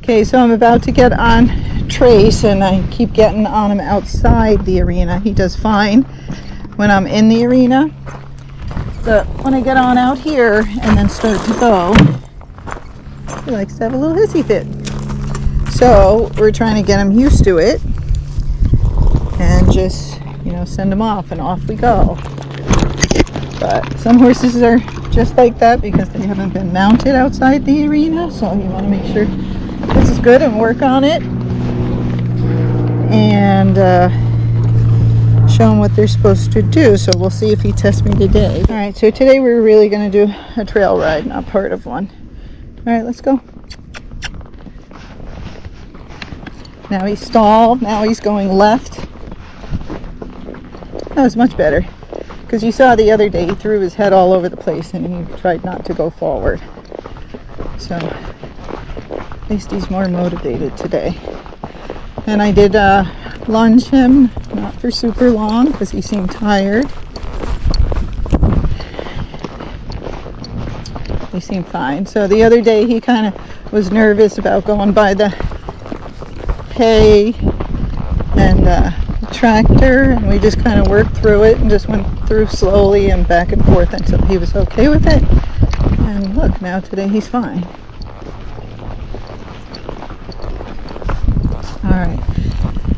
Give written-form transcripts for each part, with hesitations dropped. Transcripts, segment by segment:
Okay, so I'm about to get on Trace, and I keep getting on him outside the arena. He does fine when I'm in the arena, but when I get on out here and then start to go, he likes to have a little hissy fit. So we're trying to get him used to it and just, you know, send him off, and off we go. But some horses are just like that because they haven't been mounted outside the arena, so you want to make sure this is good and work on it and show them what they're supposed to do. So we'll see if he tests me today. All right, so today we're really going to do a trail ride, not part of one. All right, let's go. Now he's stalled. Now he's going left. That was much better, because you saw the other day he threw his head all over the place and he tried not to go forward. So at least he's more motivated today. And I did lunge him, not for super long because he seemed tired. He seemed fine. So the other day he kind of was nervous about going by the hay and tractor, and we just kind of worked through it and just went through slowly and back and forth until he was okay with it. And look, now today he's fine. Alright,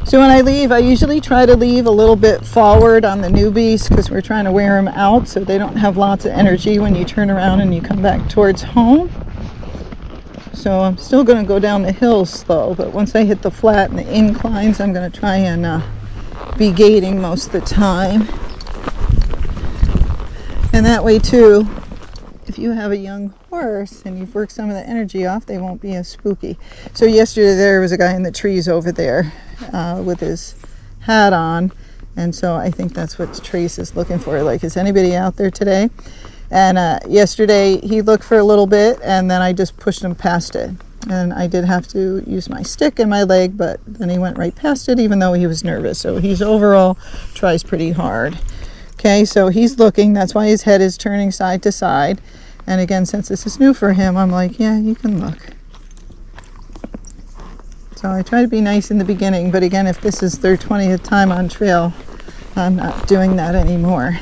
so when I leave, I usually try to leave a little bit forward on the newbies because we're trying to wear them out so they don't have lots of energy when you turn around and you come back towards home. So I'm still going to go down the hills slow, but once I hit the flat and the inclines, I'm going to try and be gating most of the time. And that way too, if you have a young horse and you've worked some of the energy off, they won't be as spooky. So yesterday there was a guy in the trees over there with his hat on, and so I think that's what Trace is looking for. Like, is anybody out there today? And yesterday he looked for a little bit, and then I just pushed him past it. And I did have to use my stick and my leg, but then he went right past it even though he was nervous. So he's overall tries pretty hard. Okay, so he's looking. That's why his head is turning side to side. And again, since this is new for him, I'm like, yeah, you can look. So I try to be nice in the beginning, but again, if this is their 20th time on trail, I'm not doing that anymore.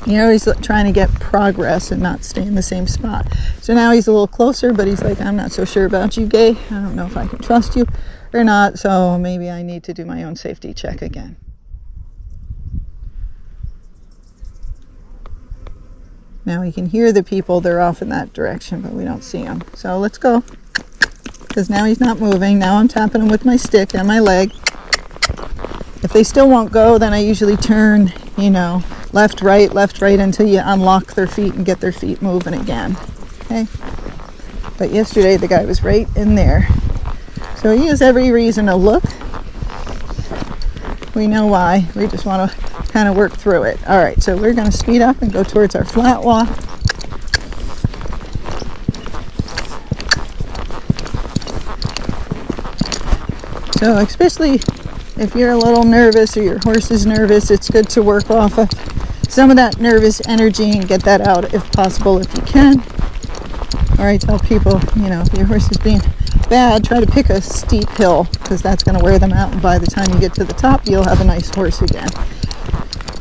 You're always trying to get progress and not stay in the same spot. So now he's a little closer, but he's like, I'm not so sure about you, Gaye. I don't know if I can trust you or not, so maybe I need to do my own safety check again. Now we can hear the people. They're off in that direction, but we don't see them. So let's go, because now he's not moving. Now I'm tapping him with my stick and my leg. If they still won't go, then I usually turn, you know, left, right until you unlock their feet and get their feet moving again. Okay? But yesterday the guy was right in there. So he has every reason to look. We know why. We just want to kind of work through it. All right, so we're going to speed up and go towards our flat walk. So especially if you're a little nervous or your horse is nervous, it's good to work off of some of that nervous energy and get that out if possible, if you can. Or I tell people, you know, if your horse is being bad, try to pick a steep hill, because that's going to wear them out, and by the time you get to the top, you'll have a nice horse again.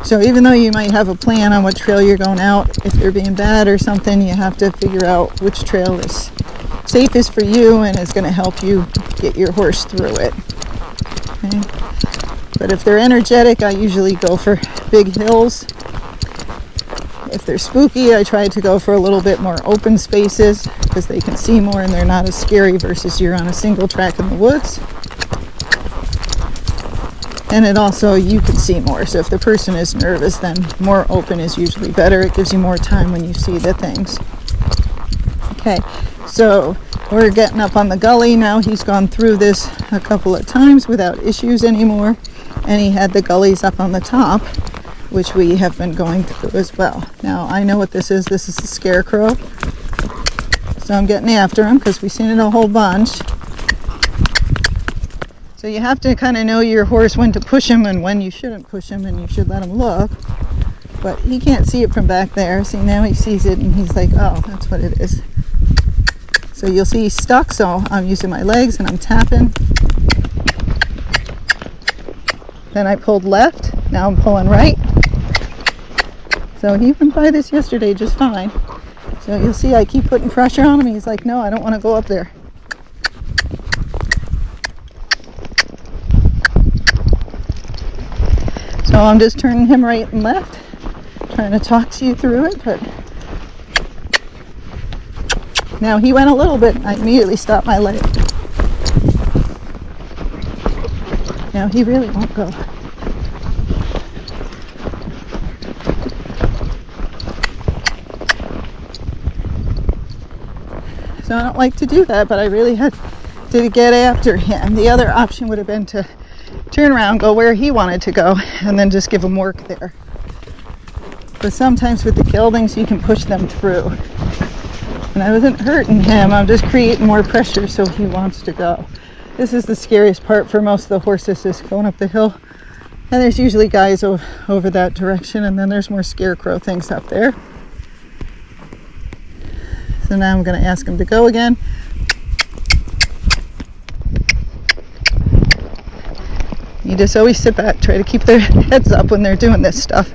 So even though you might have a plan on what trail you're going out, if they're being bad or something, you have to figure out which trail is safest for you and is going to help you get your horse through it. Okay? But if they're energetic, I usually go for big hills. If they're spooky, I try to go for a little bit more open spaces because they can see more and they're not as scary versus you're on a single track in the woods. And it also, you can see more. So if the person is nervous, then more open is usually better. It gives you more time when you see the things. Okay, so we're getting up on the gully now. He's gone through this a couple of times without issues anymore. And he had the gullies up on the top, which we have been going through as well. Now, I know what this is. This is the scarecrow. So I'm getting after him because we've seen it a whole bunch. So you have to kind of know your horse when to push him and when you shouldn't push him, and you should let him look. But he can't see it from back there. See, now he sees it and he's like, oh, that's what it is. So you'll see he's stuck, so I'm using my legs and I'm tapping. Then I pulled left, now I'm pulling right. So he went by this yesterday just fine. So you'll see I keep putting pressure on him. He's like, no, I don't want to go up there. So I'm just turning him right and left, trying to talk to you through it, but now he went a little bit, I immediately stopped my leg. Now he really won't go. So I don't like to do that, but I really had to get after him. The other option would have been to turn around, go where he wanted to go, and then just give him work there. But sometimes with the geldings, you can push them through. And I wasn't hurting him, I'm just creating more pressure so he wants to go. This is the scariest part for most of the horses, is going up the hill. And there's usually guys over that direction, and then there's more scarecrow things up there. So now I'm going to ask him to go again. You just always sit back, try to keep their heads up when they're doing this stuff.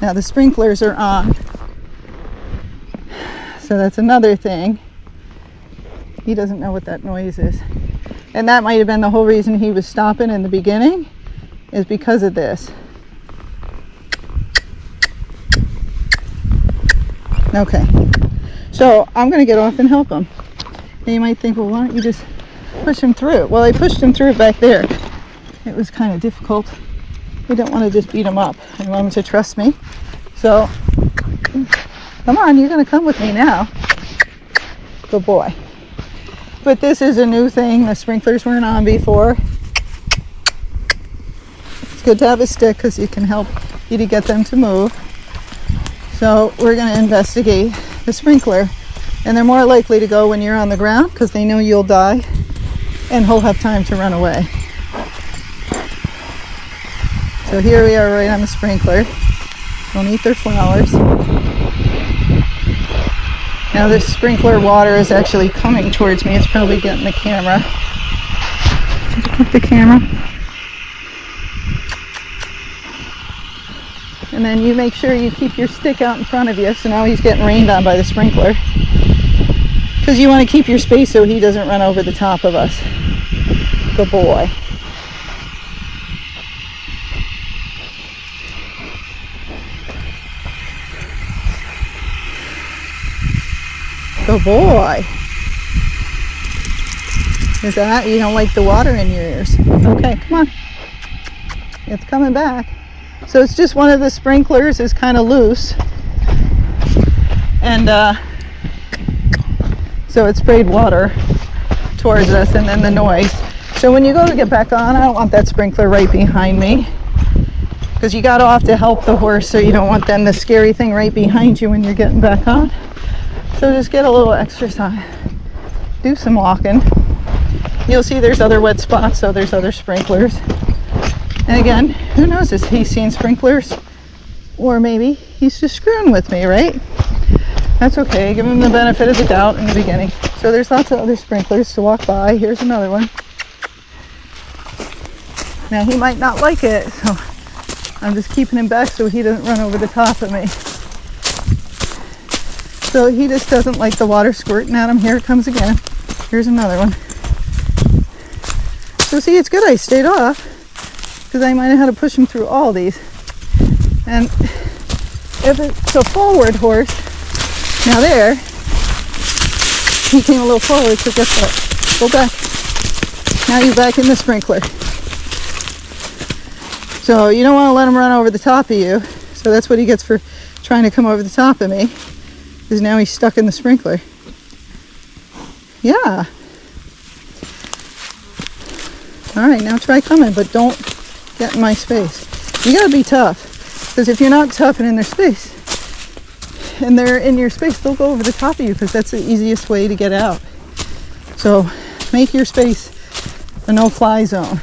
Now the sprinklers are on. So that's another thing. He doesn't know what that noise is. And that might have been the whole reason he was stopping in the beginning, is because of this. Okay, so I'm going to get off and help him. And you might think, well, why don't you just push him through it? Well, I pushed him through it back there. It was kind of difficult. I don't want to just beat him up. I want him to trust me. So, come on, you're going to come with me now. Good boy. But this is a new thing. The sprinklers weren't on before. It's good to have a stick because it can help you to get them to move. So we're going to investigate the sprinkler, and they're more likely to go when you're on the ground because they know you'll die and he'll have time to run away. So here we are right on the sprinkler. Don't eat their flowers. Now this sprinkler water is actually coming towards me. It's probably getting the camera. Get the camera. And then you make sure you keep your stick out in front of you. So now he's getting rained on by the sprinkler. Because you want to keep your space so he doesn't run over the top of us. Good boy. Good boy. Is that, you don't like the water in your ears? Okay, come on. It's coming back. So it's just one of the sprinklers is kind of loose, and so it sprayed water towards us, and then the noise. So when you go to get back on, I don't want that sprinkler right behind me, because you got off to help the horse, so you don't want then the scary thing right behind you when you're getting back on. So just get a little exercise, do some walking. You'll see there's other wet spots, so there's other sprinklers. And again, who knows if he's seen sprinklers, or maybe he's just screwing with me, right? That's okay, give him the benefit of the doubt in the beginning. So there's lots of other sprinklers to walk by. Here's another one. Now he might not like it, so I'm just keeping him back so he doesn't run over the top of me. So he just doesn't like the water squirting at him. Here it comes again. Here's another one. So see, it's good I stayed off, because I might have had to push him through all these. And if it's a forward horse, now there, he came a little forward, so guess what? Go back. Now you're back in the sprinkler. So you don't want to let him run over the top of you. So that's what he gets for trying to come over the top of me, because now he's stuck in the sprinkler. Yeah. All right, now try coming, but don't get in my space. You gotta be tough, because if you're not tough and in their space, and they're in your space, they'll go over the top of you, because that's the easiest way to get out. So make your space a no-fly zone.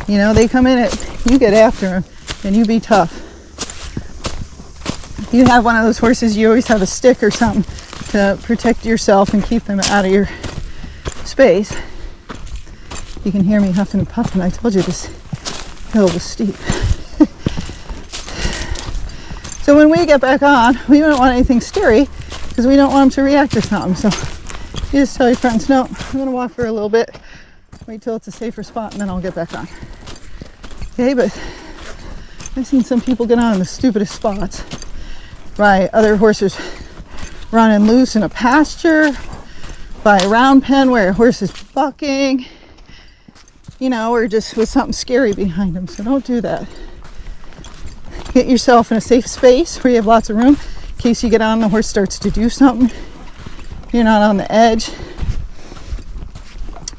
You know, they come in it, you get after them, and you be tough. If you have one of those horses, you always have a stick or something to protect yourself and keep them out of your space. You can hear me huffing and puffing. I told you this hill was steep. So when we get back on, we don't want anything scary because we don't want them to react to something. So you just tell your friends, no, I'm going to walk for a little bit, wait till it's a safer spot, and then I'll get back on. Okay, but I've seen some people get on in the stupidest spots by other horses running loose in a pasture, by a round pen where a horse is bucking, you know, or just with something scary behind them. So don't do that. Get yourself in a safe space where you have lots of room in case you get on and the horse starts to do something. You're not on the edge.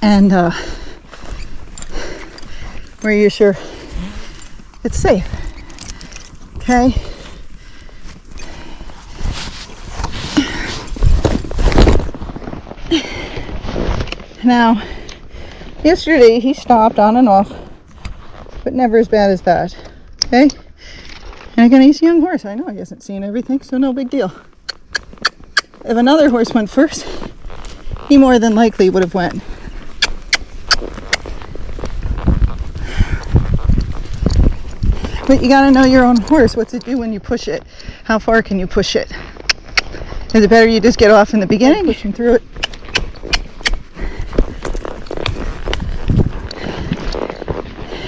And where you're sure it's safe. Okay? Now, yesterday he stopped on and off, but never as bad as that. Okay? And again, he's a young horse. I know he hasn't seen everything, so no big deal. If another horse went first, he more than likely would have went. But you gotta know your own horse. What's it do when you push it? How far can you push it? Is it better you just get off in the beginning, push him through it?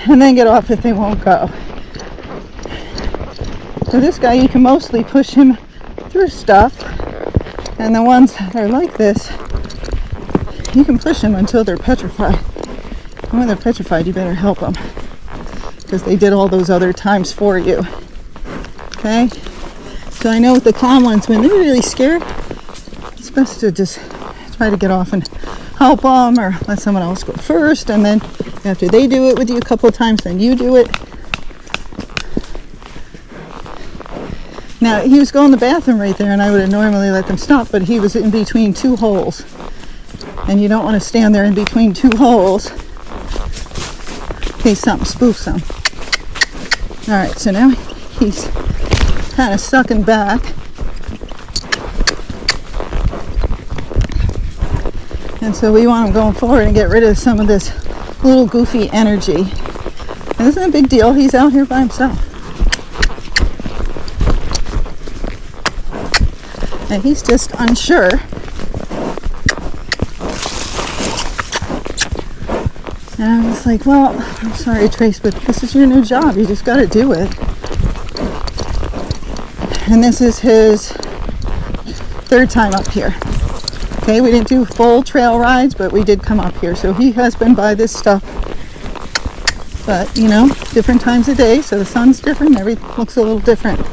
And then get off if they won't go. So this guy, you can mostly push him through stuff. And the ones that are like this, you can push them until they're petrified. And when they're petrified, you better help them. Because they did all those other times for you. Okay? So I know with the calm ones, when they're really scared, it's best to just try to get off and help them or let someone else go first. And then after they do it with you a couple of times, then you do it. Now, he was going to the bathroom right there, and I would have normally let them stop, but he was in between two holes. And you don't want to stand there in between two holes in case something spoofs him. Alright, so now he's kind of sucking back. And so we want him going forward and get rid of some of this little goofy energy. And this isn't a big deal. He's out here by himself. And he's just unsure. And I was like, well, I'm sorry, Trace, but this is your new job. You just got to do it. And this is his third time up here. Okay, we didn't do full trail rides, but we did come up here. So he has been by this stuff. But, you know, different times of day, so the sun's different, everything looks a little different.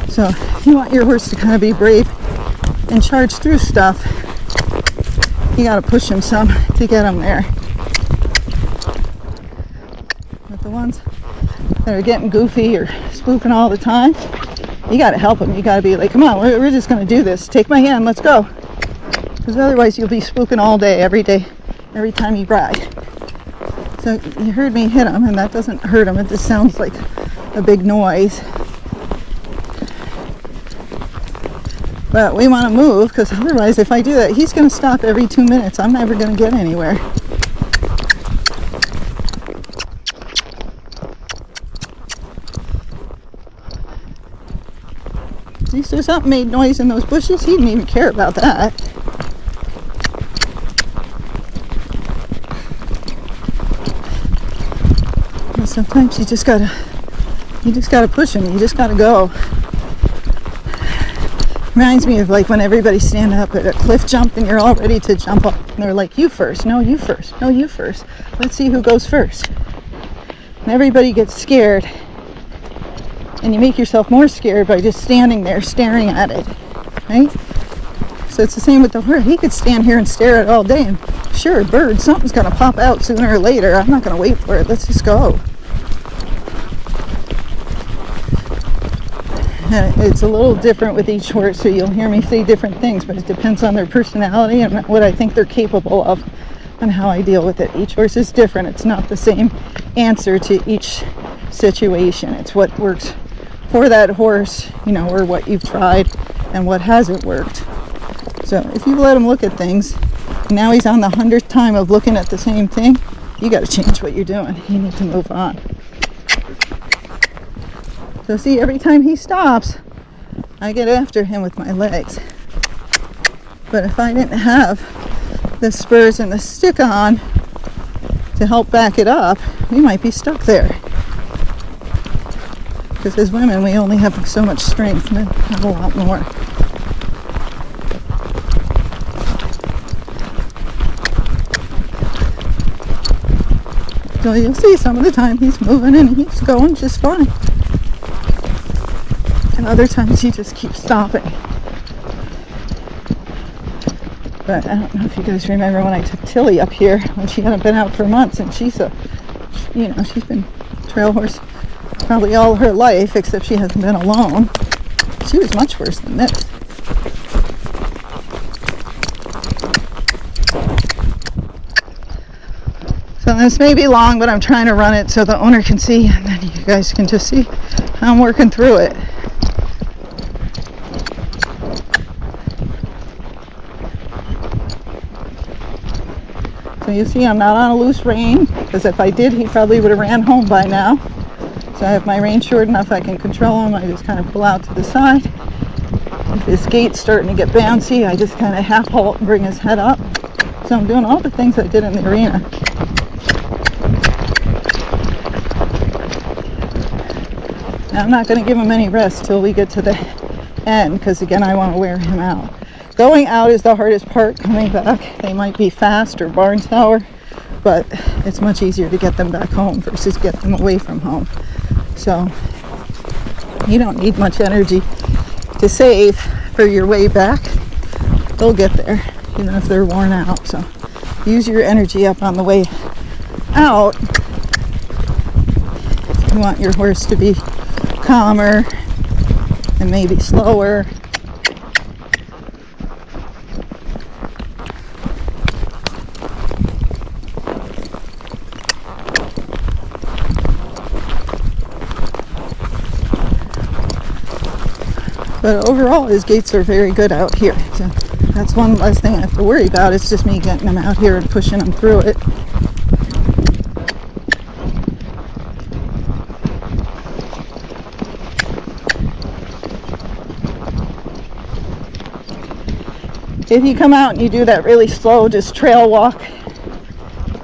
So you want your horse to kind of be brave and charge through stuff. You got to push him some to get him there. But the ones that are getting goofy or spoofing all the time, you got to help them. You got to be like, come on, we're just going to do this. Take my hand, let's go. Because otherwise you'll be spooking all day, every time you ride. So you heard me hit him, and that doesn't hurt him. It just sounds like a big noise. But we want to move, because otherwise if I do that, he's going to stop every 2 minutes. I'm never going to get anywhere. At least if something made noise in those bushes, he didn't even care about that. And sometimes you just gotta push him. You just gotta go. Reminds me of like when everybody's standing up at a cliff jump and you're all ready to jump up and they're like, you first, no, you first, no, you first. Let's see who goes first. And everybody gets scared. And you make yourself more scared by just standing there staring at it, right? So it's the same with the horse. He could stand here and stare at it all day and sure, bird, something's gonna pop out sooner or later. I'm not gonna wait for it, let's just go. It's a little different with each horse, so you'll hear me say different things, but it depends on their personality and what I think they're capable of and how I deal with it. Each horse is different. It's not the same answer to each situation. It's what works for that horse, you know, or what you've tried and what hasn't worked. So if you let him look at things, and now he's on the 100th time of looking at the same thing, you got to change what you're doing. You need to move on. So see, every time he stops, I get after him with my legs. But if I didn't have the spurs and the stick on to help back it up, we might be stuck there. Because as women, we only have so much strength, men have a lot more. So you'll see some of the time he's moving and he's going just fine. And other times he just keeps stopping. But I don't know if you guys remember when I took Tilly up here when she hadn't been out for months, and she's she's been trail horse probably all her life, except she hasn't been alone. She was much worse than this. So this may be long, but I'm trying to run it so the owner can see, and then you guys can just see how I'm working through it. So you see I'm not on a loose rein, because if I did, he probably would have ran home by now. So I have my rein short enough I can control him. I just kind of pull out to the side. If his gait's starting to get bouncy, I just kind of half halt and bring his head up. So I'm doing all the things I did in the arena. Now I'm not going to give him any rest till we get to the end, because again I want to wear him out. Going out is the hardest part. Coming back, they might be fast or barn tower, but it's much easier to get them back home versus get them away from home. So you don't need much energy to save for your way back. They'll get there even if they're worn out. So use your energy up on the way out. You want your horse to be calmer and maybe slower. But overall, his gaits are very good out here. So that's one less thing I have to worry about. It's just me getting him out here and pushing him through it. If you come out and you do that really slow, just trail walk,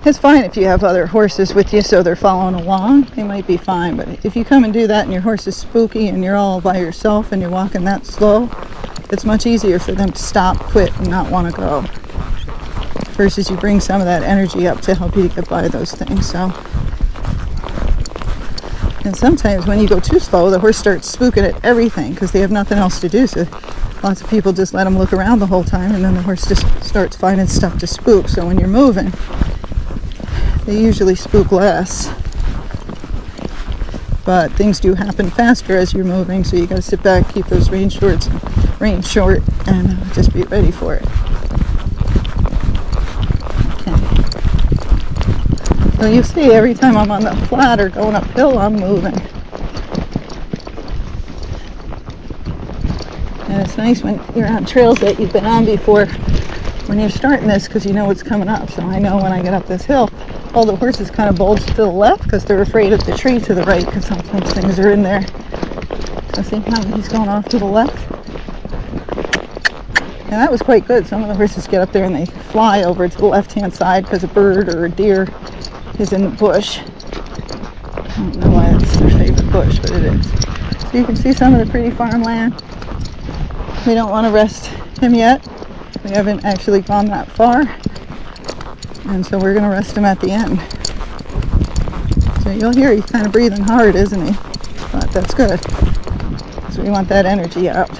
it's fine if you have other horses with you so they're following along. They might be fine, but if you come and do that and your horse is spooky and you're all by yourself and you're walking that slow, it's much easier for them to stop, quit, and not want to go. Versus you bring some of that energy up to help you get by those things. So, and sometimes when you go too slow, the horse starts spooking at everything because they have nothing else to do. So lots of people just let them look around the whole time, and then the horse just starts finding stuff to spook. So when you're moving, they usually spook less, but things do happen faster as you're moving, so you got to sit back, keep those rein short, and just be ready for it. Okay. So you see, every time I'm on the flat or going uphill, I'm moving. And it's nice when you're on trails that you've been on before, when you're starting this, because you know what's coming up. So I know when I get up this hill, all the horses kind of bulge to the left because they're afraid of the tree to the right, because sometimes things are in there. So see how he's going off to the left? And that was quite good. Some of the horses get up there and they fly over to the left-hand side because a bird or a deer is in the bush. I don't know why it's their favorite bush, but it is. So you can see some of the pretty farmland. We don't want to rest him yet. We haven't actually gone that far. And so we're going to rest him at the end. So you'll hear he's kind of breathing hard, isn't he? But that's good. So we want that energy out.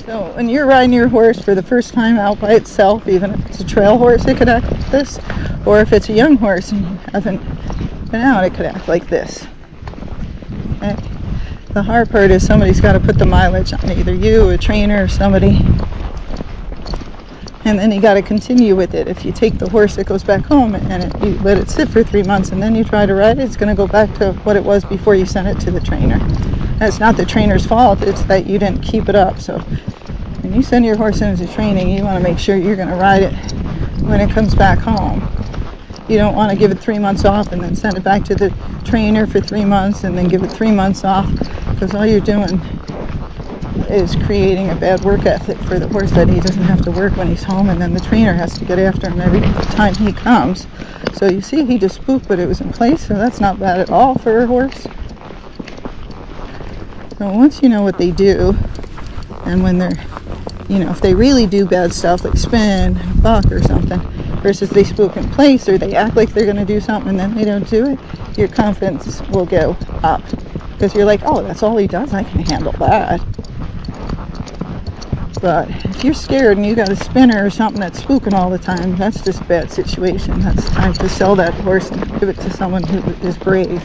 So when you're riding your horse for the first time out by itself, even if it's a trail horse, it could act like this. Or if it's a young horse and you haven't been out, it could act like this. Okay? The hard part is somebody's got to put the mileage on, either you, a trainer, or somebody. And then you got to continue with it. If you take the horse that goes back home and you let it sit for 3 months and then you try to ride it, it's going to go back to what it was before you sent it to the trainer. And it's not the trainer's fault, it's that you didn't keep it up. So When you send your horse into training, you want to make sure you're going to ride it when it comes back home. You don't want to give it 3 months off and then send it back to the trainer for 3 months and then give it 3 months off, because all you're doing is creating a bad work ethic for the horse that he doesn't have to work when he's home, and then the trainer has to get after him every time he comes. So you see, he just spooked, but it was in place, so that's not bad at all for a horse. So once you know what they do, and when they're, if they really do bad stuff like spin, buck or something, versus they spook in place or they act like they're going to do something and then they don't do it, your confidence will go up. Because you're like, oh, that's all he does, I can handle that. But if you're scared and you got a spinner or something that's spooking all the time, that's just a bad situation. That's time to sell that horse and give it to someone who is brave.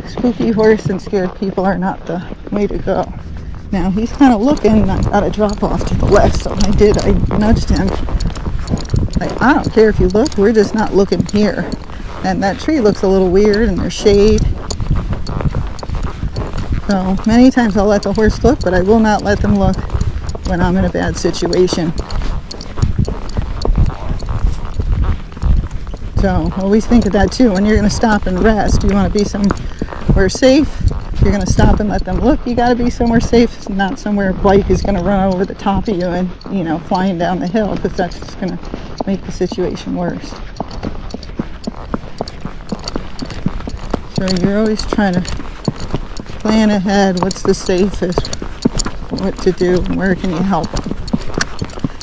Spooky horse and scared people are not the way to go. Now he's kind of looking, and I got to drop off to the left, so I nudged him. Like, I don't care if you look, we're just not looking here. And that tree looks a little weird and there's shade. So many times I'll let the horse look, but I will not let them look when I'm in a bad situation. So always think of that too. When you're going to stop and rest, you want to be somewhere safe. If you're going to stop and let them look, you got to be somewhere safe, not somewhere a bike is going to run over the top of you and, flying down the hill, because that's just going to make the situation worse. So you're always trying to plan ahead, what's the safest, what to do, and where can you help them.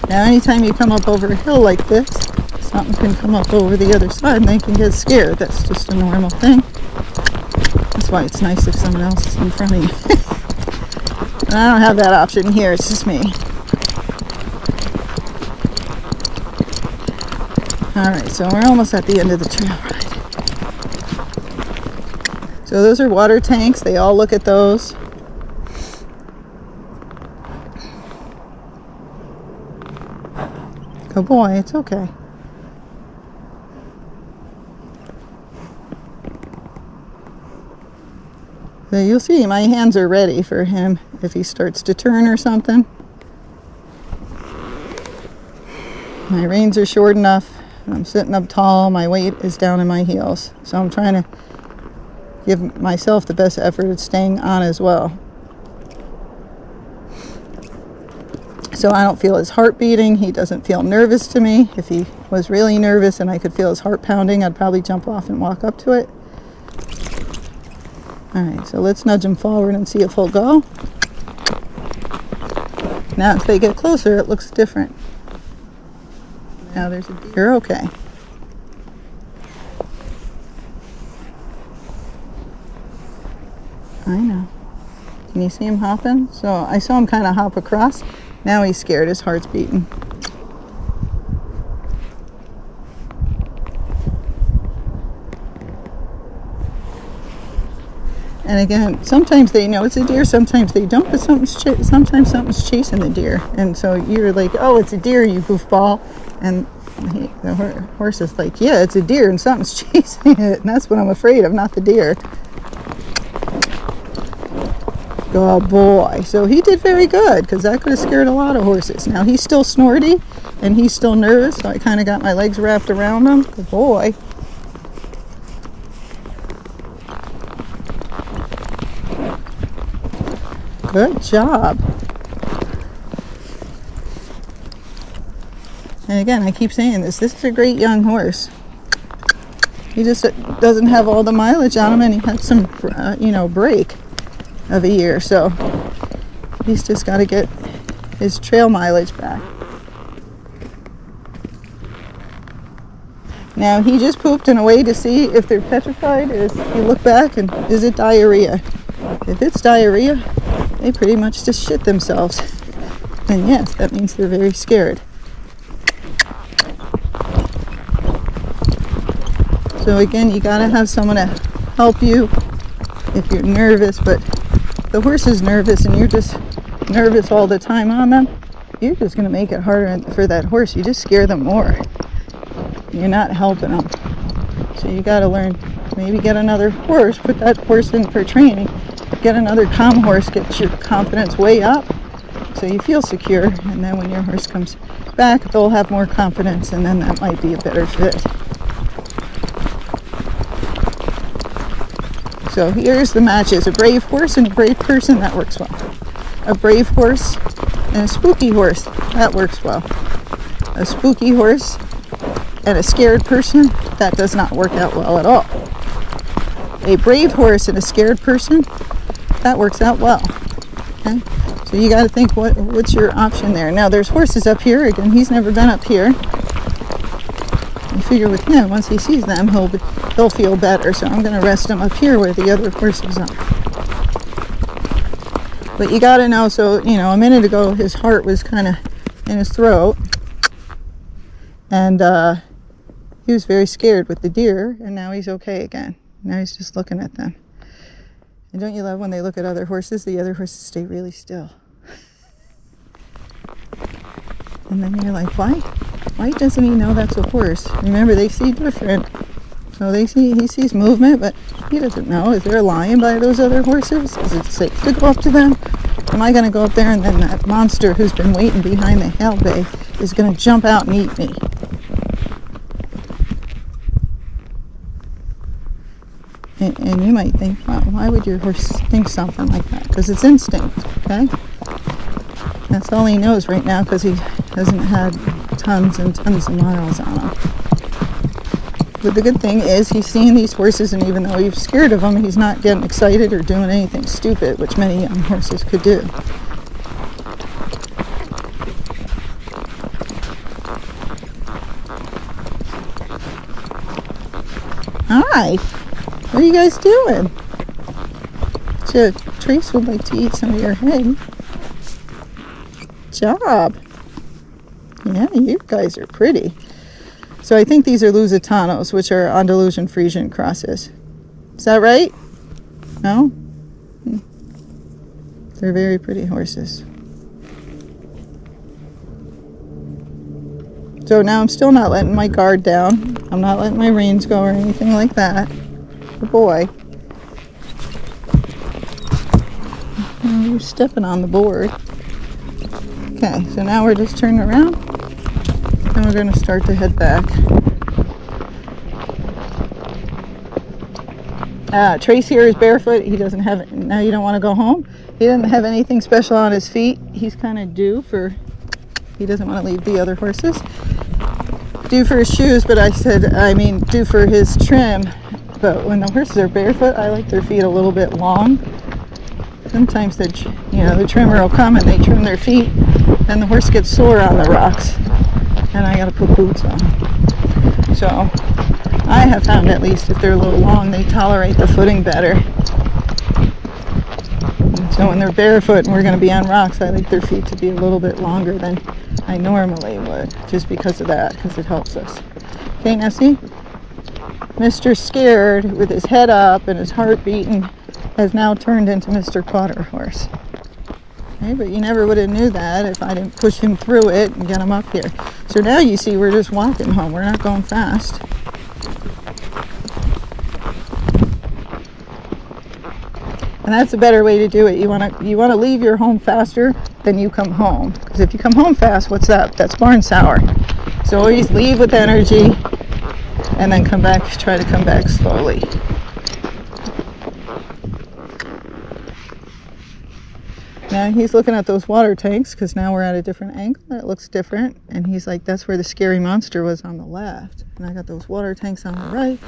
Now anytime you come up over a hill like this, something can come up over the other side and they can get scared. That's just a normal thing. That's why it's nice if someone else is in front of you. And I don't have that option here, it's just me. Alright, so we're almost at the end of the trail ride. So those are water tanks, they all look at those. Good boy, it's okay. So you'll see my hands are ready for him if he starts to turn or something. My reins are short enough. I'm sitting up tall. My weight is down in my heels. So I'm trying to give myself the best effort at staying on as well. So I don't feel his heart beating. He doesn't feel nervous to me. If he was really nervous and I could feel his heart pounding, I'd probably jump off and walk up to it. Alright, so let's nudge him forward and see if he'll go. Now if they get closer, it looks different. Now there's a deer, okay. I know. Can you see him hopping? So I saw him kind of hop across. Now he's scared, his heart's beating. And again, sometimes they know it's a deer, sometimes they don't, but sometimes something's chasing the deer. And so you're like, oh, it's a deer, you goofball. And the horse is like, yeah, it's a deer and something's chasing it. And that's what I'm afraid of, not the deer. Good boy. So he did very good, because that could have scared a lot of horses. Now he's still snorty and he's still nervous, so I kind of got my legs wrapped around him. Good boy. Good job. And again, I keep saying this is a great young horse. He just doesn't have all the mileage on him, and he had some, break of a year. So he's just got to get his trail mileage back. Now he just pooped in a way to see if they're petrified. Is you look back and is it diarrhea? If it's diarrhea, they pretty much just shit themselves. And yes, that means they're very scared. So again, you gotta have someone to help you if you're nervous, but the horse is nervous and you're just nervous all the time on them, you're just gonna make it harder for that horse. You just scare them more. You're not helping them. So you gotta learn, maybe get another horse, put that horse in for training, get another calm horse, get your confidence way up, So you feel secure, and then when your horse comes back, they'll have more confidence, and then that might be a better fit. So here's the matches. A brave horse and a brave person, that works well. A brave horse and a spooky horse, that works well. A spooky horse and a scared person, that does not work out well at all. A brave horse and a scared person, that works out well. Okay? So you got to think what's your option there. Now there's horses up here. Again, he's never been up here. You figure with him, once he sees them, he'll feel better. So I'm going to rest him up here where the other horses are. But you got to know, so, you know, a minute ago his heart was kind of in his throat. And he was very scared with the deer, and now he's okay again. Now he's just looking at them. And don't you love when they look at other horses, the other horses stay really still. And then you're like, why doesn't he know that's a horse? Remember, they see different. So he sees movement, but he doesn't know. Is there a lion by those other horses? Is it safe to go up to them? Am I going to go up there and then that monster who's been waiting behind the hay bay is going to jump out and eat me? And you might think, well, why would your horse think something like that? Because it's instinct, okay? That's all he knows right now because he hasn't had tons and tons of miles on him. But the good thing is he's seeing these horses, and even though he's scared of them, he's not getting excited or doing anything stupid, which many young horses could do. Hi! What are you guys doing? So, Trace would like to eat some of your hay. Job. Yeah, you guys are pretty. So I think these are Lusitanos, which are Andalusian Frisian crosses. Is that right? No? They're very pretty horses. So now I'm still not letting my guard down. I'm not letting my reins go or anything like that. Good boy. Oh, you're stepping on the board. Okay, so now we're just turning around and we're going to start to head back. Trace here is barefoot. He doesn't have it. Now you don't want to go home. He doesn't have anything special on his feet. He's kind of due for, he doesn't want to leave the other horses. Due for his shoes, but due for his trim. But when the horses are barefoot, I like their feet a little bit long. Sometimes the trimmer will come and they trim their feet, and the horse gets sore on the rocks, and I got to put boots on. So I have found, at least if they're a little long, they tolerate the footing better. And so when they're barefoot and we're going to be on rocks, I like their feet to be a little bit longer than I normally would, just because of that, because it helps us. Okay, now see? Mr. Scared, with his head up and his heart beating, has now turned into Mr. Quarter Horse. Okay, but you never would have knew that if I didn't push him through it and get him up here. So now you see we're just walking home. We're not going fast. And that's a better way to do it. You want to leave your home faster than you come home. Because if you come home fast, what's that? That's barn sour. So always leave with energy and then come back, try to come back slowly. Now he's looking at those water tanks because now we're at a different angle and it looks different. And he's like, that's where the scary monster was, on the left. And I got those water tanks on the right.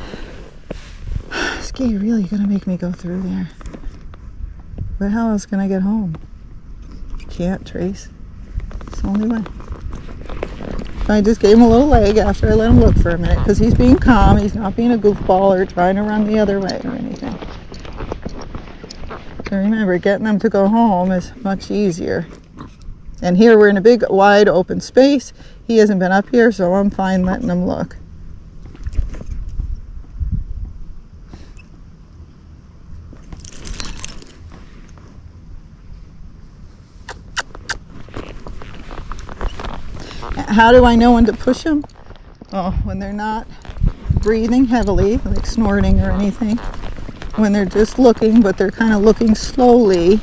Is Gaye really going to make me go through there? But how else can I get home? Can't, Trace. It's the only way. So I just gave him a little leg after I let him look for a minute because he's being calm. He's not being a goofball or trying to run the other way or anything. So remember, getting them to go home is much easier. And here we're in a big, wide, open space. He hasn't been up here, so I'm fine letting him look. How do I know when to push them? Well, when they're not breathing heavily, like snorting or anything. When they're just looking, but they're kind of looking slowly.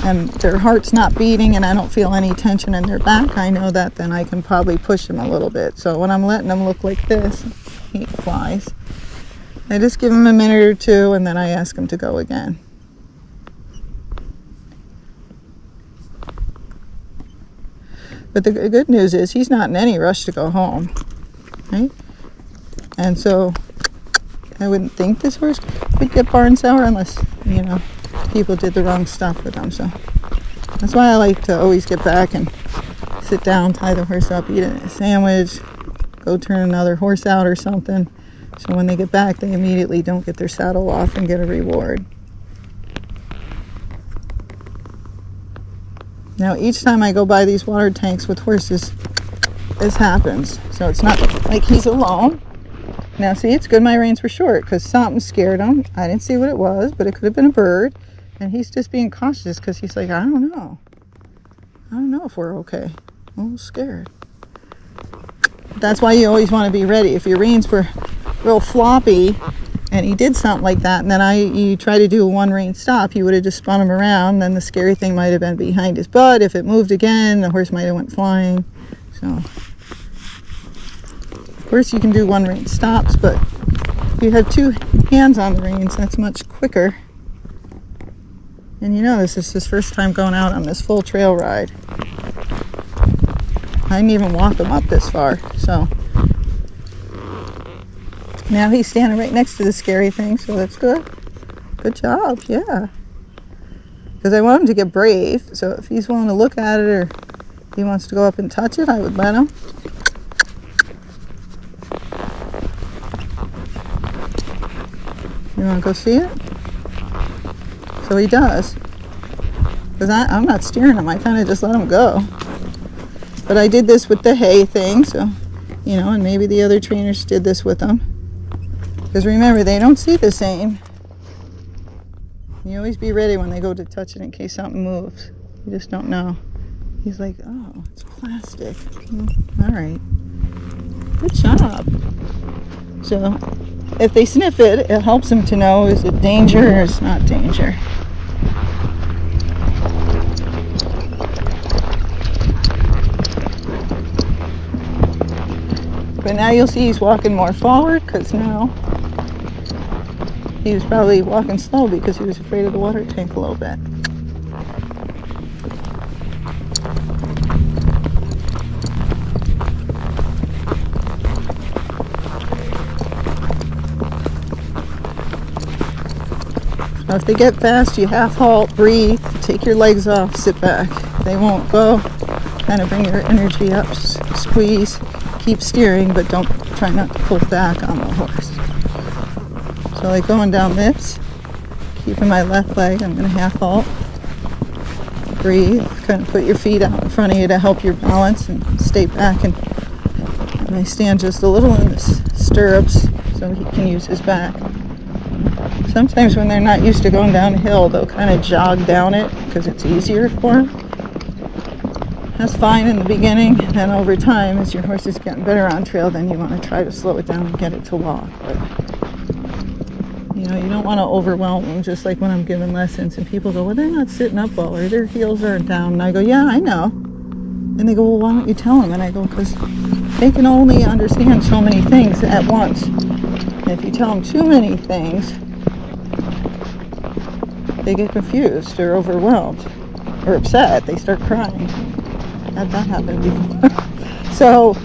and their heart's not beating and I don't feel any tension in their back, I know that then I can probably push them a little bit. So when I'm letting them look like this, he flies, I just give him a minute or two and then I ask him to go again. But the good news is he's not in any rush to go home, right? And so I wouldn't think this horse would get barn sour unless, you know, people did the wrong stuff with him. So that's why I like to always get back and sit down, tie the horse up, eat a sandwich, go turn another horse out or something. So when they get back, they immediately don't get their saddle off and get a reward. Now each time I go by these water tanks with horses, this happens. So it's not like he's alone. Now see, it's good my reins were short because something scared him. I didn't see what it was, but it could have been a bird. And he's just being cautious because he's like, I don't know. I don't know if we're okay. I'm a little scared. That's why you always want to be ready. If your reins were real floppy and he did something like that, and then you try to do a one rein stop, you would have just spun him around. Then the scary thing might have been behind his butt. If it moved again, the horse might have went flying. So, of course, you can do one rein stops, but if you have two hands on the reins, that's much quicker. And you know, this is his first time going out on this full trail ride. I didn't even walk him up this far, so. Now he's standing right next to the scary thing, so that's good. Good job, yeah. Because I want him to get brave, so if he's willing to look at it or he wants to go up and touch it, I would let him. You want to go see it? So he does. Because I'm not steering him, I kind of just let him go. But I did this with the hay thing, so, you know, and maybe the other trainers did this with them. Because remember, they don't see the same. You always be ready when they go to touch it in case something moves. You just don't know. He's like, oh, it's plastic. All right. Good job. So if they sniff it, it helps them to know, is it danger or it's not danger. But now you'll see he's walking more forward because now he was probably walking slow because he was afraid of the water tank a little bit. So if they get fast, you half halt, breathe, take your legs off, sit back. They won't go. Kind of bring your energy up, squeeze, keep steering, but don't try not to pull back on the horse. So like going down this, keeping my left leg, I'm going to half halt, breathe, kind of put your feet out in front of you to help your balance and stay back, and I stand just a little in the stirrups so he can use his back. Sometimes when they're not used to going down a hill, they'll kind of jog down it because it's easier for them. That's fine in the beginning, and over time, as your horse is getting better on trail, then you want to try to slow it down and get it to walk. But you know, you don't want to overwhelm them, just like when I'm giving lessons and people go, well, they're not sitting up well, or their heels aren't down. And I go, yeah, I know. And they go, well, why don't you tell them? And I go, because they can only understand so many things at once. And if you tell them too many things, they get confused or overwhelmed or upset. They start crying. Had that happen before. So,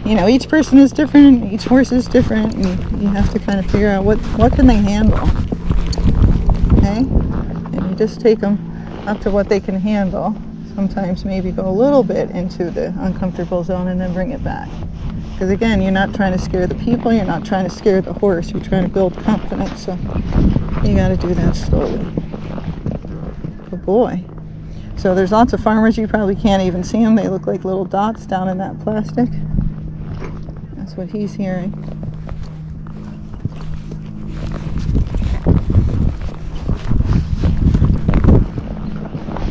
you know, each person is different, each horse is different, and you have to kind of figure out what can they handle, okay? And you just take them up to what they can handle. Sometimes maybe go a little bit into the uncomfortable zone and then bring it back. Because again, you're not trying to scare the people, you're not trying to scare the horse, you're trying to build confidence, so you got to do that slowly. Good boy. So there's lots of farmers, you probably can't even see them. They look like little dots down in that plastic. That's what he's hearing.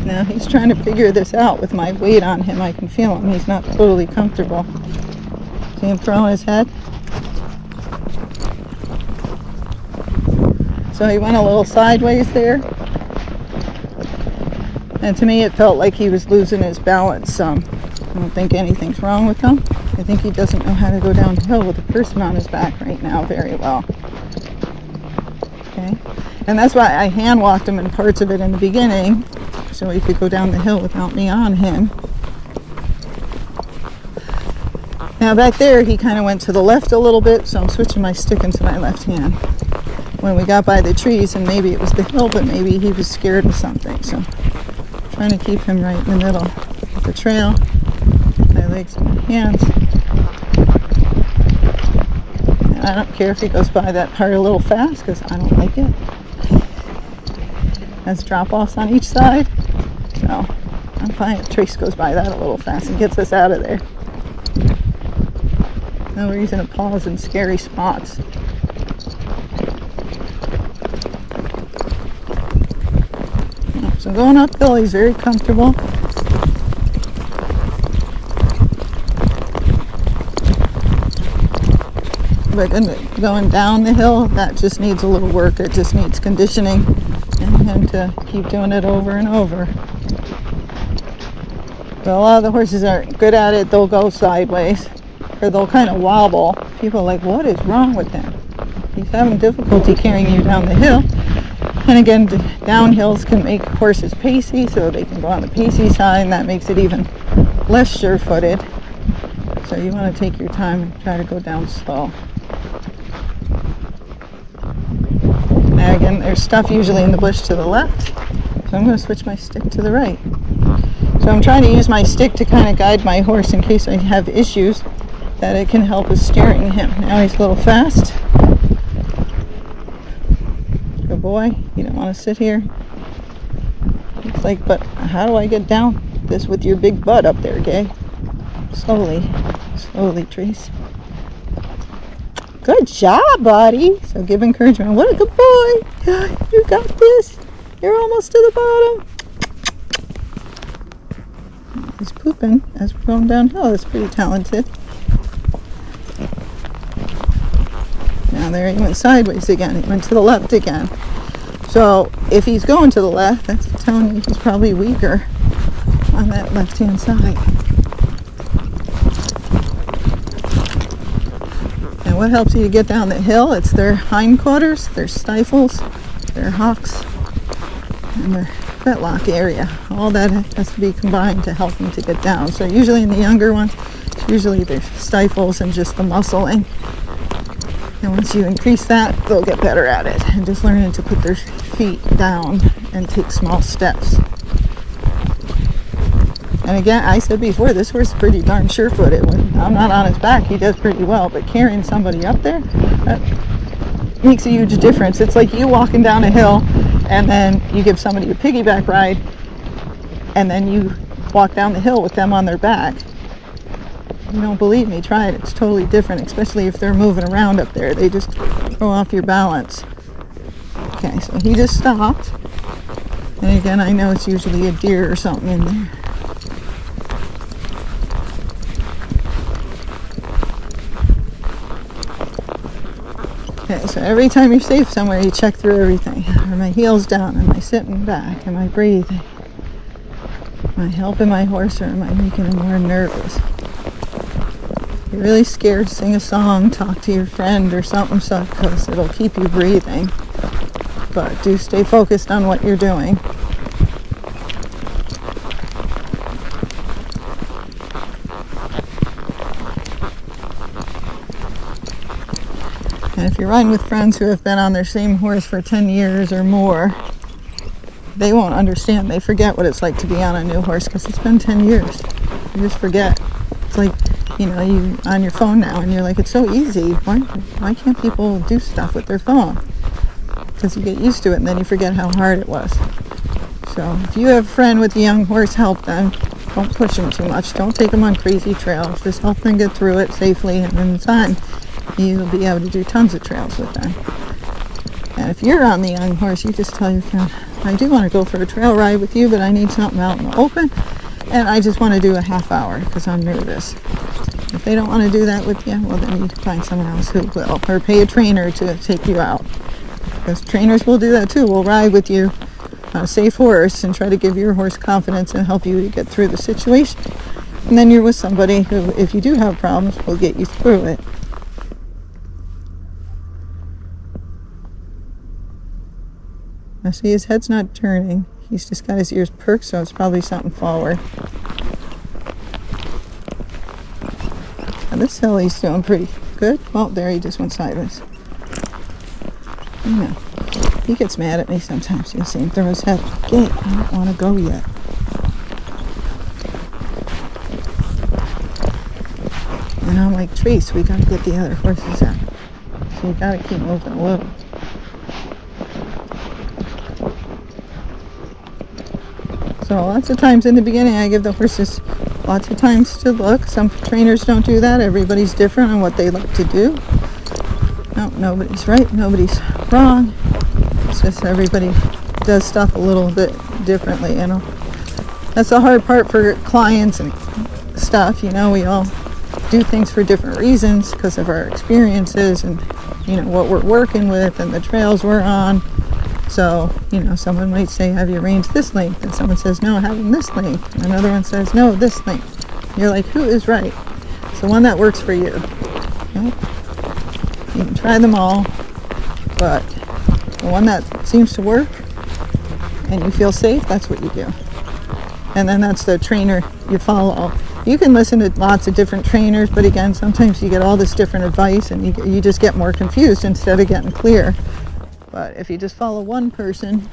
Now he's trying to figure this out with my weight on him. I can feel him. He's not totally comfortable. See him throwing his head? So he went a little sideways there. And to me, it felt like he was losing his balance some. I don't think anything's wrong with him. I think he doesn't know how to go downhill with a person on his back right now very well. Okay, and that's why I hand walked him in parts of it in the beginning, so he could go down the hill without me on him. Now back there, he kind of went to the left a little bit, so I'm switching my stick into my left hand. When we got by the trees, and maybe it was the hill, but maybe he was scared of something, so I'm trying to keep him right in the middle of the trail, my legs and my hands. And I don't care if he goes by that part a little fast, because I don't like it. Has drop-offs on each side, so I'm fine if Trace goes by that a little fast and gets us out of there. No reason to pause in scary spots. So going uphill, he's very comfortable. But going down the hill, that just needs a little work. It just needs conditioning and him to keep doing it over and over. But a lot of the horses aren't good at it. They'll go sideways, or they'll kind of wobble. People are like, what is wrong with him? He's having difficulty carrying you down the hill. And again, downhills can make horses pacey, so they can go on the pacey side, and that makes it even less sure-footed. So you want to take your time and try to go down slow. Now again, there's stuff usually in the bush to the left, so I'm going to switch my stick to the right. So I'm trying to use my stick to kind of guide my horse in case I have issues, that it can help with steering him. Now he's a little fast. Good boy, you don't want to sit here. It's like, but how do I get down this with your big butt up there, Gaye? Slowly, Trace. Good job, buddy. So give encouragement. What a good boy. You got this. You're almost to the bottom. He's pooping as we're going downhill. That's pretty talented. Now there he went sideways again. He went to the left again. So if he's going to the left, that's telling you he's probably weaker on that left-hand side. And what helps you to get down the hill? It's their hindquarters, their stifles, their hocks, and their fetlock area. All that has to be combined to help them to get down. So usually in the younger ones, it's usually their stifles and just the muscling. And once you increase that, they'll get better at it. And just learning to put their feet down and take small steps. And again, I said before, this horse is pretty darn sure-footed. When I'm not on his back, he does pretty well. But carrying somebody up there, that makes a huge difference. It's like you walking down a hill, and then you give somebody a piggyback ride, and then you walk down the hill with them on their back. You don't believe me, try it. It's totally different, especially if they're moving around up there. They just throw off your balance. Okay, so he just stopped. And again, I know it's usually a deer or something in there. Okay, so every time you're safe somewhere, you check through everything. Are my heels down? Am I sitting back? Am I breathing? Am I helping my horse, or am I making him more nervous? If you're really scared, sing a song, talk to your friend or something, because it'll keep you breathing. But do stay focused on what you're doing. And if you're riding with friends who have been on their same horse for 10 years or more, they won't understand. They forget what it's like to be on a new horse because it's been 10 years. You just forget. It's like, you on your phone now, and you're like, it's so easy. Why can't people do stuff with their phone? Because you get used to it, and then you forget how hard it was. So if you have a friend with a young horse, help them. Don't push them too much. Don't take them on crazy trails. Just help them get through it safely, and in time, you'll be able to do tons of trails with them. And if you're on the young horse, you just tell your friend, I do want to go for a trail ride with you, but I need something out in the open, and I just want to do a half hour because I'm nervous. If they don't want to do that with you, well, then you need to find someone else who will, or pay a trainer to take you out. Because trainers will do that too. We'll ride with you a safe horse and try to give your horse confidence and help you to get through the situation. And then you're with somebody who, if you do have problems, will get you through it. Now see, his head's not turning. He's just got his ears perked, so it's probably something forward. Now this hilly's doing pretty good. Well, there he just went sideways. You know, he gets mad at me sometimes. You'll see him throw his head. Gaye, I don't want to go yet. And I'm like, Trace, we got to get the other horses out. So you got to keep moving a little. So lots of times in the beginning, I give the horses lots of times to look. Some trainers don't do that. Everybody's different on what they like to do. No, nobody's right, nobody's wrong. It's just everybody does stuff a little bit differently, you know. That's the hard part for clients and stuff, you know. We all do things for different reasons because of our experiences and, you know, what we're working with and the trails we're on. So, you know, someone might say, have your reins this length? And someone says, no, have them this length. And another one says, no, this length. You're like, who is right? It's the one that works for you. Okay? You can try them all, but the one that seems to work and you feel safe, that's what you do. And then that's the trainer you follow. You can listen to lots of different trainers, but again, sometimes you get all this different advice and you just get more confused instead of getting clear. But if you just follow one person,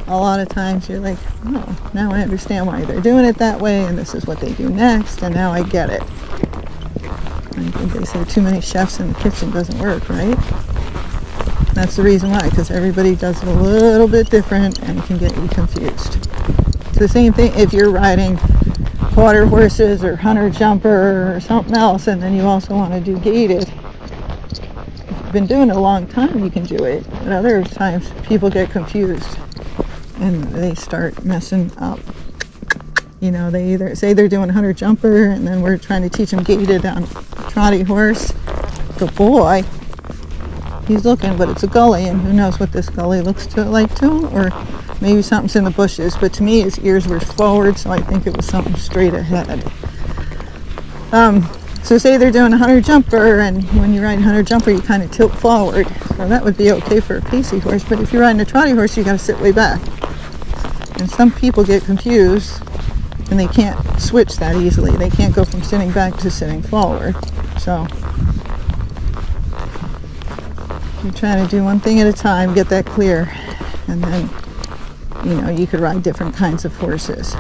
a lot of times you're like, oh, now I understand why they're doing it that way, and this is what they do next, and now I get it. I think they say too many chefs in the kitchen doesn't work, right? That's the reason why, because everybody does it a little bit different and it can get you confused. It's the same thing if you're riding quarter horses or hunter jumper or something else, and then you also want to do gaited. Been doing it a long time, you can do it, but other times people get confused and they start messing up. You know, they either say they're doing hunter jumper and then we're trying to teach them gaited on a trotty horse. Good boy, he's looking, but it's a gully, and who knows what this gully looks like to him, or maybe something's in the bushes. But to me, his ears were forward, so I think it was something straight ahead. So say they're doing a hunter jumper, and when you ride a hunter jumper, you kind of tilt forward. So that would be okay for a pacey horse, but if you're riding a trotty horse, you got to sit way back. And some people get confused, and they can't switch that easily. They can't go from sitting back to sitting forward. So you're trying to do one thing at a time, get that clear, and then, you know, you could ride different kinds of horses.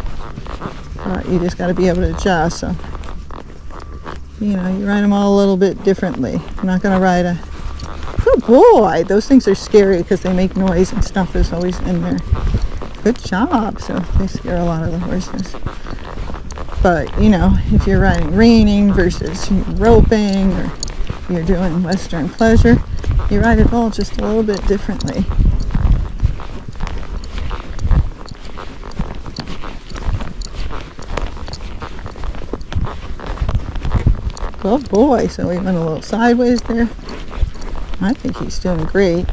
You just got to be able to adjust. So, you know, you ride them all a little bit differently. I'm not going to ride a... Good boy! Those things are scary because they make noise and stuff is always in there. Good job! So they scare a lot of the horses. But, you know, if you're riding reining versus roping, or you're doing Western pleasure, you ride it all just a little bit differently. Good boy. So he went a little sideways there. I think he's doing great.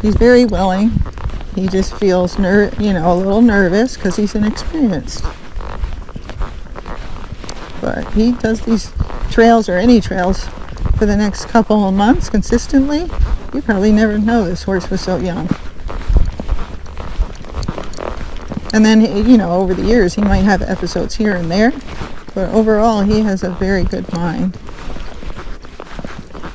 He's very willing. He just feels a little nervous because he's inexperienced. But he does these trails, or any trails, for the next couple of months consistently. You probably never know this horse was so young. And then, you know, over the years, he might have episodes here and there, but overall, he has a very good mind.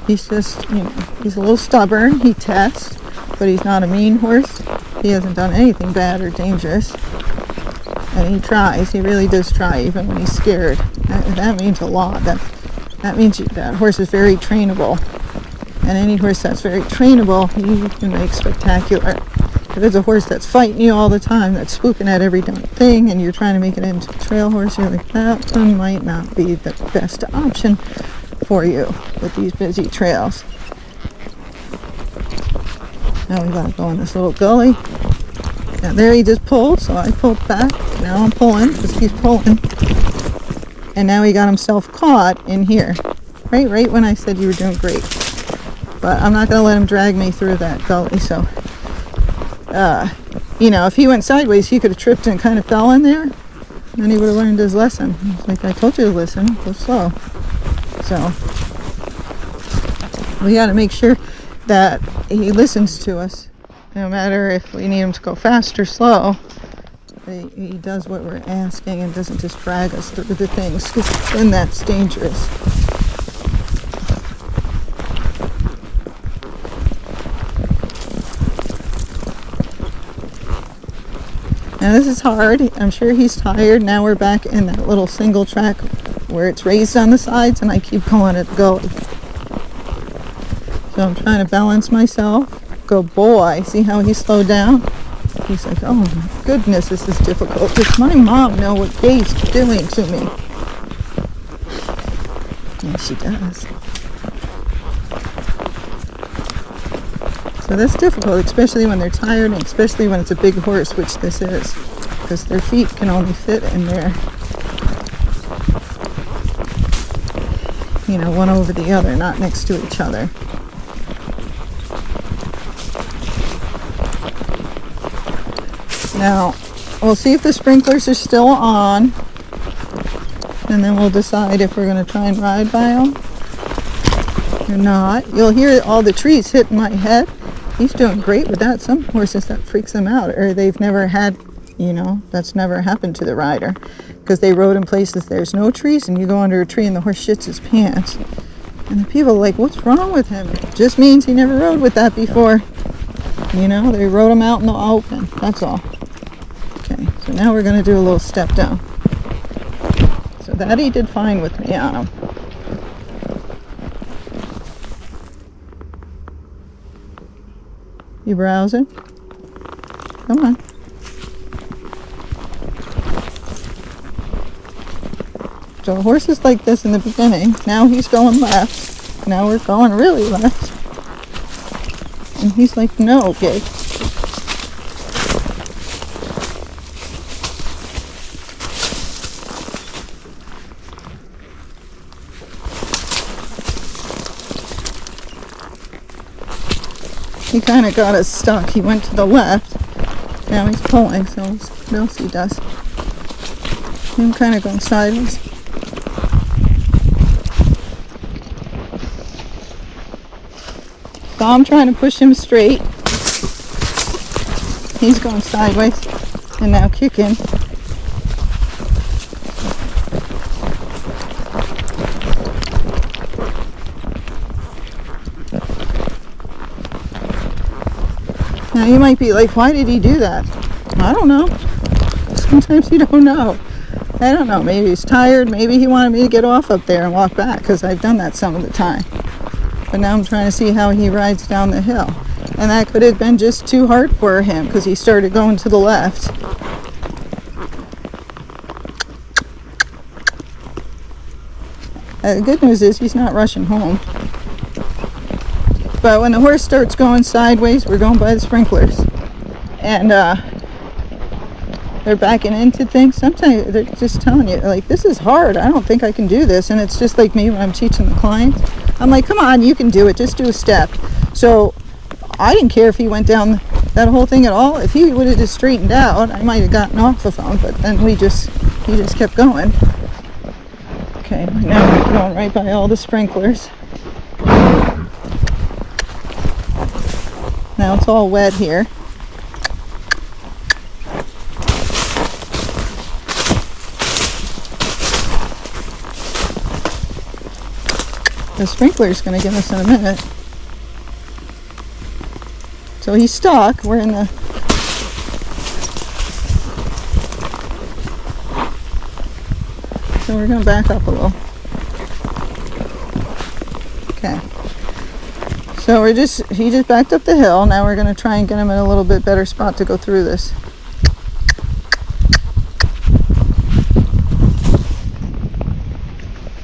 He's just, you know, he's a little stubborn. He tests, but he's not a mean horse. He hasn't done anything bad or dangerous. And he tries. He really does try, even when he's scared. That means a lot. That means that horse is very trainable. And any horse that's very trainable, you can make spectacular. If it's a horse that's fighting you all the time, that's spooking at every damn thing, and you're trying to make it into a trail horse, you're like, that one might not be the best option for you with these busy trails. Now we gotta go in this little gully. Now there he just pulled, so I pulled back. Now I'm pulling because he's pulling. And now he got himself caught in here. right when I said you were doing great. But I'm not going to let him drag me through that gully. So, you know, if he went sideways, he could have tripped and kind of fell in there. Then he would have learned his lesson. It's like, I told you to listen, go slow. So, we got to make sure that he listens to us. No matter if we need him to go fast or slow, he does what we're asking and doesn't just drag us through the things, because then that's dangerous. Now this is hard. I'm sure he's tired. Now we're back in that little single track where it's raised on the sides, and I keep calling it gully. So I'm trying to balance myself. Good boy. See how he slowed down? He's like, oh my goodness, this is difficult. Does my mom know what Gaye's doing to me? Yeah, she does. So that's difficult, especially when they're tired, and especially when it's a big horse, which this is, because their feet can only fit in there, you know, one over the other, not next to each other. Now, we'll see if the sprinklers are still on, and then we'll decide if we're going to try and ride by them or not. You'll hear all the trees hitting my head. He's doing great with that. Some horses, that freaks them out, or they've never had, you know, that's never happened to the rider, because they rode in places there's no trees, and you go under a tree and the horse shits his pants. And the people are like, what's wrong with him? It just means he never rode with that before. You know, they rode him out in the open. That's all. Okay, so now we're going to do a little step down. So that he did fine with me on him. You browsing? Come on. So horses like this in the beginning. Now he's going left. Now we're going really left. And he's like, no, Gaye. He kind of got us stuck. He went to the left. Now he's pulling, so what else he does? I'm kind of going sideways. So I'm trying to push him straight. He's going sideways and now kicking. Now you might be like, why did he do that? I don't know. Sometimes you don't know. I don't know. Maybe he's tired. Maybe he wanted me to get off up there and walk back, because I've done that some of the time. But now I'm trying to see how he rides down the hill. And that could have been just too hard for him, because he started going to the left. The good news is he's not rushing home. But when the horse starts going sideways, we're going by the sprinklers. And they're backing into things. Sometimes they're just telling you, like, this is hard. I don't think I can do this. And it's just like me when I'm teaching the clients. I'm like, come on, you can do it. Just do a step. So I didn't care if he went down that whole thing at all. If he would have just straightened out, I might have gotten off of him. But then he just kept going. Okay, now we're going right by all the sprinklers. Now it's all wet here. The sprinkler's going to get us in a minute. So he's stuck. We're in the... So we're going to back up a little. Okay. So he just backed up the hill. Now we're going to try and get him in a little bit better spot to go through this.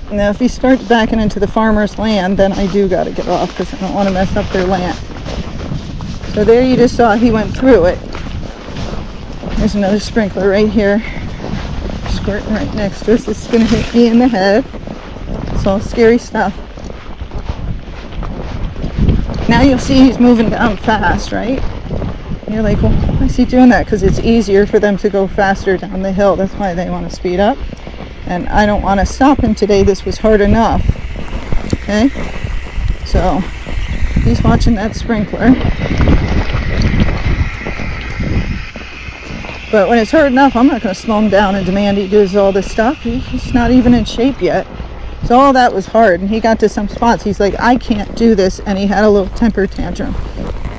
Now if he starts backing into the farmer's land, then I do got to get off, because I don't want to mess up their land. So there you just saw he went through it. There's another sprinkler right here, squirting right next to us. It's going to hit me in the head. It's all scary stuff. now you'll see he's moving down fast, right? And you're like, well, why is he doing that? Because it's easier for them to go faster down the hill. That's why they want to speed up. And I don't want to stop him today. This was hard enough. Okay? So, he's watching that sprinkler. But when it's hard enough, I'm not going to slow him down and demand he does all this stuff. He's not even in shape yet. So all that was hard. And he got to some spots. He's like, I can't do this. And he had a little temper tantrum.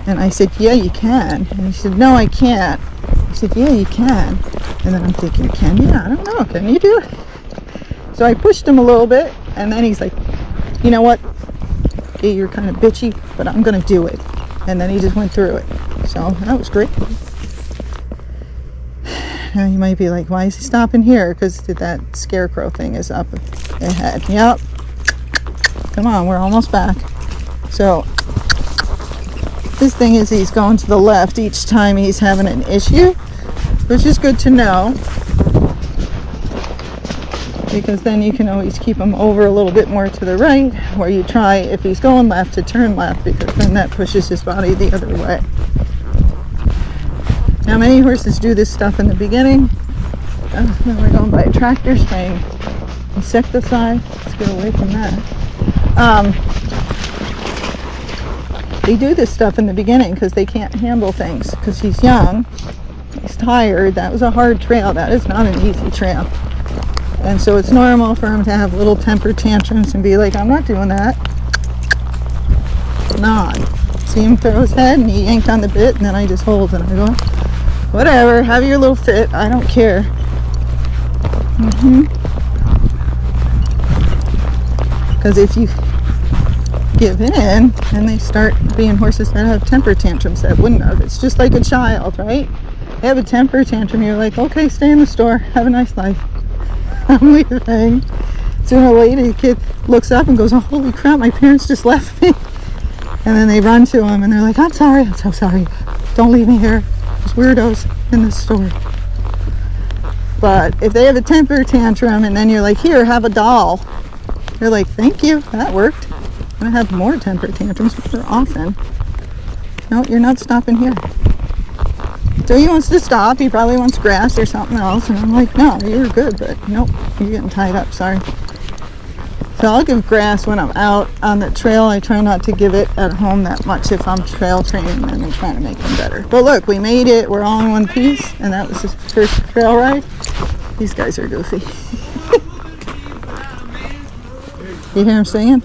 And I said, yeah, you can. And he said, no, I can't. I said, yeah, you can. And then I'm thinking, can you? I don't know. Can you do it? So I pushed him a little bit. And then he's like, you know what? Yeah, you're kind of bitchy, but I'm going to do it. And then he just went through it. So that was great. Now you might be like, why is he stopping here? Because that scarecrow thing is up ahead. Yep. Come on, we're almost back. So this thing is he's going to the left each time he's having an issue, which is good to know. Because then you can always keep him over a little bit more to the right, where you try, if he's going left, to turn left, because then that pushes his body the other way. Now many horses do this stuff in the beginning. We're going by a tractor spraying insecticide. Let's get away from that. They do this stuff in the beginning because they can't handle things, because he's young, he's tired. That was a hard trail. That is not an easy trail. And so it's normal for him to have little temper tantrums and be like, I'm not doing that. Not. See him throw his head and he yanked on the bit, and then I just hold and I go, whatever, have your little fit, I don't care. Because if you give in and they start being horses that have temper tantrums that wouldn't have, it's just like a child, right? They have a temper tantrum, you're like, okay, stay in the store, have a nice life. I'm leaving. Sooner or later, the kid looks up and goes, oh, holy crap, my parents just left me. And then they run to him and they're like, I'm sorry, I'm so sorry. Don't leave me here. There's weirdos in the store. But if they have a temper tantrum and then you're like, here, have a doll. They're like, thank you, that worked. I'm going to have more temper tantrums, but they're often. No, you're not stopping here. So he wants to stop. He probably wants grass or something else. And I'm like, no, you're good, but nope, you're getting tied up, sorry. So I'll give grass when I'm out on the trail. I try not to give it at home that much if I'm trail training and I'm trying to make them better. But look, we made it. We're all in one piece. And that was his first trail ride. These guys are goofy. You hear him singing?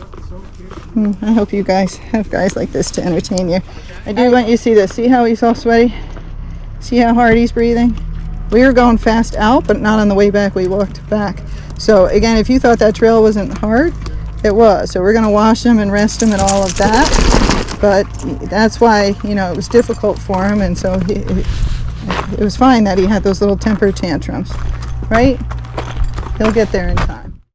I hope you guys have guys like this to entertain you. I do want you to see this. See how he's all sweaty? See how hard he's breathing? We were going fast out, but not on the way back. We walked back. So again, if you thought that trail wasn't hard, it was. So we're going to wash him and rest him and all of that. But that's why, you know, it was difficult for him. And so it was fine that he had those little temper tantrums, right? He'll get there in time.